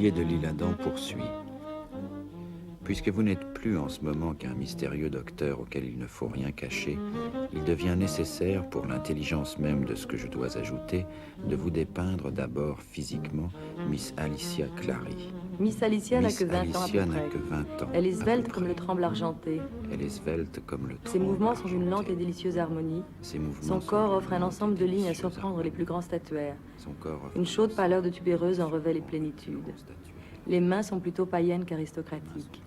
L'atelier de l'Isle-Adam poursuit. Puisque vous n'êtes plus en ce moment qu'un mystérieux docteur auquel il ne faut rien cacher, il devient nécessaire, pour l'intelligence même de ce que je dois ajouter, de vous dépeindre d'abord physiquement Miss Alicia Clary. Miss Alicia n'a que 20 ans à peu Alicia n'a près. que 20 ans. Elle est svelte comme le tremble argenté. Elle est svelte comme le tremble. Ses mouvements sont d'une lente et délicieuse harmonie. Son corps offre un ensemble de lignes à surprendre les plus grands statuaires. Une chaude pâleur de tubéreuse en revêt les plénitudes. Les mains sont plutôt païennes qu'aristocratiques.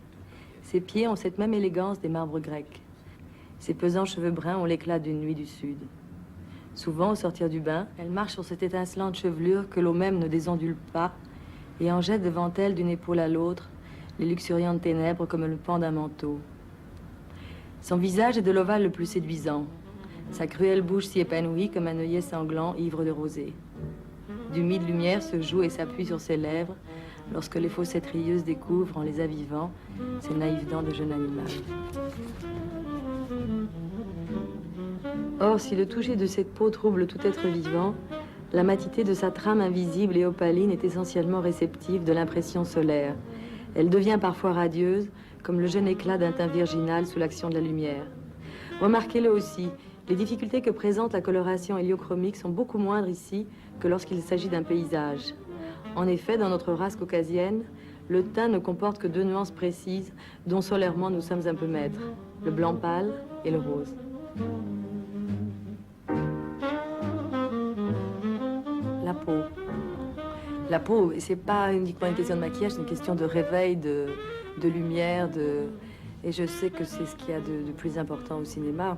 Ses pieds ont cette même élégance des marbres grecs. Ses pesants cheveux bruns ont l'éclat d'une nuit du sud. Souvent, au sortir du bain, elle marche sur cette étincelante chevelure que l'eau même ne désondule pas et en jette devant elle d'une épaule à l'autre les luxuriantes ténèbres comme le pan d'un manteau. Son visage est de l'ovale le plus séduisant. Sa cruelle bouche s'y épanouit comme un œillet sanglant ivre de rosée. D'humides lumières se jouent et s'appuient sur ses lèvres lorsque les fossettes rieuses découvrent, en les avivant, ces naïves dents de jeune animal. Or, si le toucher de cette peau trouble tout être vivant, la matité de sa trame invisible et opaline est essentiellement réceptive de l'impression solaire. Elle devient parfois radieuse, comme le jeune éclat d'un teint virginal sous l'action de la lumière. Remarquez-le aussi, les difficultés que présente la coloration héliochromique sont beaucoup moindres ici que lorsqu'il s'agit d'un paysage. En effet, dans notre race caucasienne, le teint ne comporte que deux nuances précises dont solairement nous sommes un peu maîtres, le blanc pâle et le rose. La peau. La peau, c'est pas uniquement une question de maquillage, c'est une question de réveil, de lumière, et je sais que c'est ce qu'il y a de plus important au cinéma.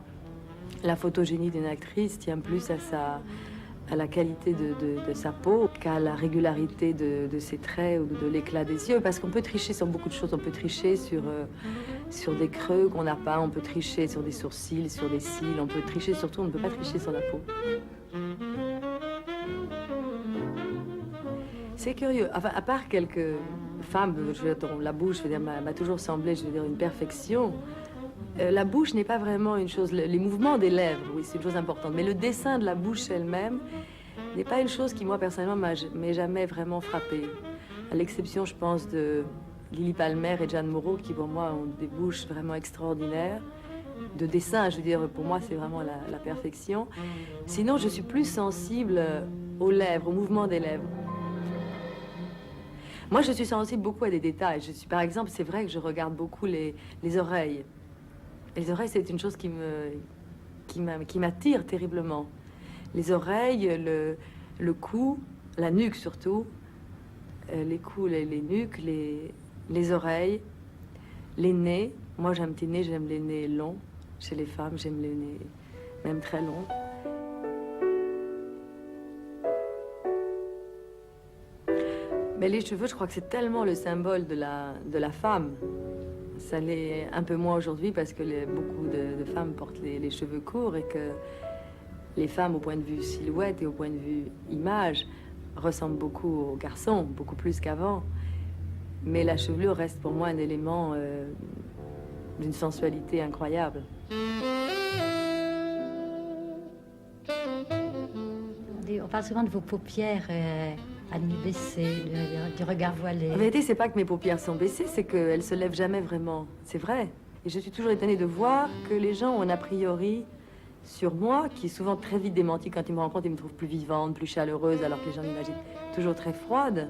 La photogénie d'une actrice tient plus à la qualité de sa peau qu'à la régularité de ses traits ou de l'éclat des yeux, parce qu'on peut tricher sur beaucoup de choses. On peut tricher sur des creux qu'on n'a pas, on peut tricher sur des sourcils, sur des cils, on peut tricher surtout, on ne peut pas tricher sur la peau. C'est curieux, enfin, à part quelques femmes, dont la bouche m'a toujours semblé, une perfection. La bouche n'est pas vraiment une chose, les mouvements des lèvres, oui, c'est une chose importante, mais le dessin de la bouche elle-même n'est pas une chose qui, moi, personnellement, m'ait jamais vraiment frappée. À l'exception, je pense, de Lily Palmer et Jeanne Moreau, qui, pour moi, ont des bouches vraiment extraordinaires. De dessin, pour moi, c'est vraiment la perfection. Sinon, je suis plus sensible aux lèvres, au mouvement des lèvres. Moi, je suis sensible beaucoup à des détails. Par exemple, c'est vrai que je regarde beaucoup les oreilles. Les oreilles, c'est une chose qui m'attire terriblement. Les oreilles, le cou, la nuque surtout, les coups, les nuques, les oreilles, les nez. Moi, j'aime les nez, j'aime les nez longs. Chez les femmes, j'aime les nez même très longs. Mais les cheveux, je crois que c'est tellement le symbole de la femme. Ça l'est un peu moins aujourd'hui parce que beaucoup de femmes portent les cheveux courts et que les femmes, au point de vue silhouette et au point de vue image, ressemblent beaucoup aux garçons, beaucoup plus qu'avant. Mais la chevelure reste pour moi un élément d'une sensualité incroyable. On parle souvent de vos paupières à demi baissées, du regard voilé. En vérité, c'est pas que mes paupières sont baissées, c'est qu'elles se lèvent jamais vraiment. C'est vrai. Et je suis toujours étonnée de voir que les gens ont un a priori sur moi, qui est souvent très vite démenti. Quand ils me rencontrent, ils me trouvent plus vivante, plus chaleureuse, alors que les gens m'imaginent toujours très froide.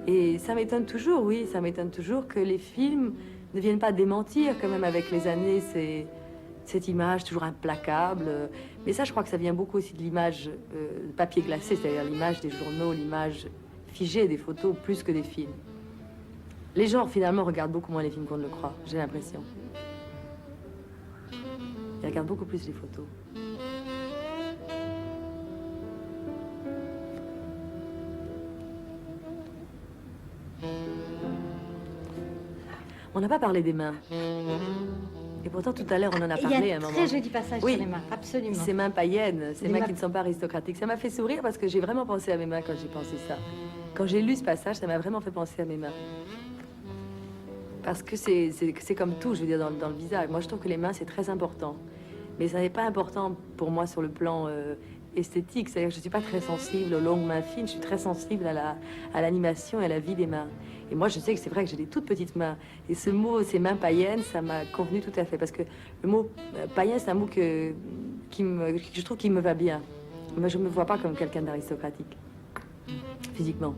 Et ça m'étonne toujours, oui, ça m'étonne toujours que les films ne viennent pas démentir quand même avec les années cette image toujours implacable. Mais ça, je crois que ça vient beaucoup aussi de l'image papier glacé, c'est-à-dire l'image des journaux, l'image figée des photos, plus que des films. Les gens, finalement, regardent beaucoup moins les films qu'on ne le croit, j'ai l'impression. Ils regardent beaucoup plus les photos. On n'a pas parlé des mains. Et pourtant, tout à l'heure, on en a parlé à un moment. Il y a un très joli passage sur les mains, absolument. Ces mains païennes, ces mains qui ne sont pas aristocratiques. Ça m'a fait sourire parce que j'ai vraiment pensé à mes mains quand j'ai pensé ça. Quand j'ai lu ce passage, ça m'a vraiment fait penser à mes mains. Parce que c'est comme tout, je veux dire, dans le visage. Moi, je trouve que les mains, c'est très important. Mais ça n'est pas important pour moi sur le plan esthétique. C'est-à-dire que je ne suis pas très sensible aux longues mains fines, je suis très sensible à l'animation et à la vie des mains. Et moi, je sais que c'est vrai que j'ai des toutes petites mains. Et ce mot, ces mains païennes, ça m'a convenu tout à fait. Parce que le mot païen, c'est un mot que je trouve qui me va bien. Moi, je ne me vois pas comme quelqu'un d'aristocratique, physiquement.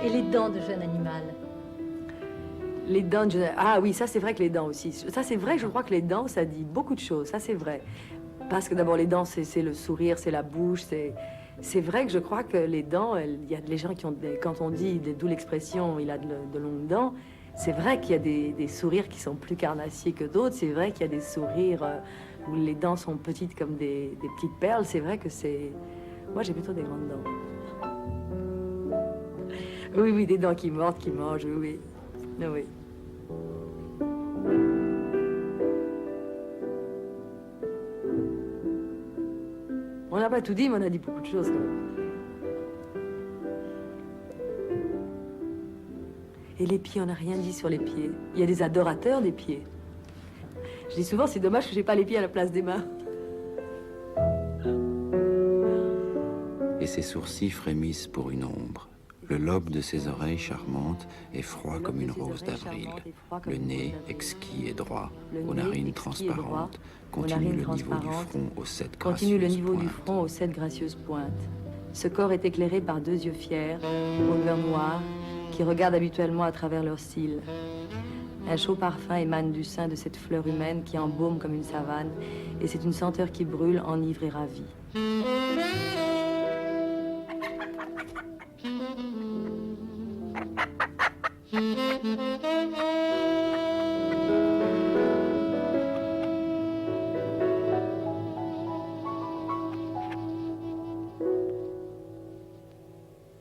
Et les dents de jeune animal? Les dents de jeune... Ah oui, ça c'est vrai que les dents aussi. Ça c'est vrai que je crois que les dents, ça dit beaucoup de choses. Ça c'est vrai. Parce que d'abord, les dents, c'est le sourire, c'est la bouche, c'est vrai que je crois que les dents, il y a des gens qui ont... Quand on dit, d'où l'expression, il a de longues dents, c'est vrai qu'il y a des sourires qui sont plus carnassiers que d'autres. C'est vrai qu'il y a des sourires où les dents sont petites comme des petites perles. C'est vrai que c'est... Moi, j'ai plutôt des grandes dents. Oui, oui, des dents qui mordent, qui mangent, oui, oui. Oui. On n'a pas tout dit, mais on a dit beaucoup de choses quand même. Et les pieds, on n'a rien dit sur les pieds. Il y a des adorateurs des pieds. Je dis souvent, c'est dommage que j'ai pas les pieds à la place des mains. Et ses sourcils frémissent pour une ombre. Le lobe de ses oreilles charmantes est froid comme une rose d'avril. Le nez, exquis et droit, aux narines transparentes, continue le niveau du front aux 7 gracieuses pointes. Ce corps est éclairé par 2 yeux fiers, aux lueurs noires, qui regardent habituellement à travers leurs cils. Un chaud parfum émane du sein de cette fleur humaine qui embaume comme une savane, et c'est une senteur qui brûle, enivre et ravit.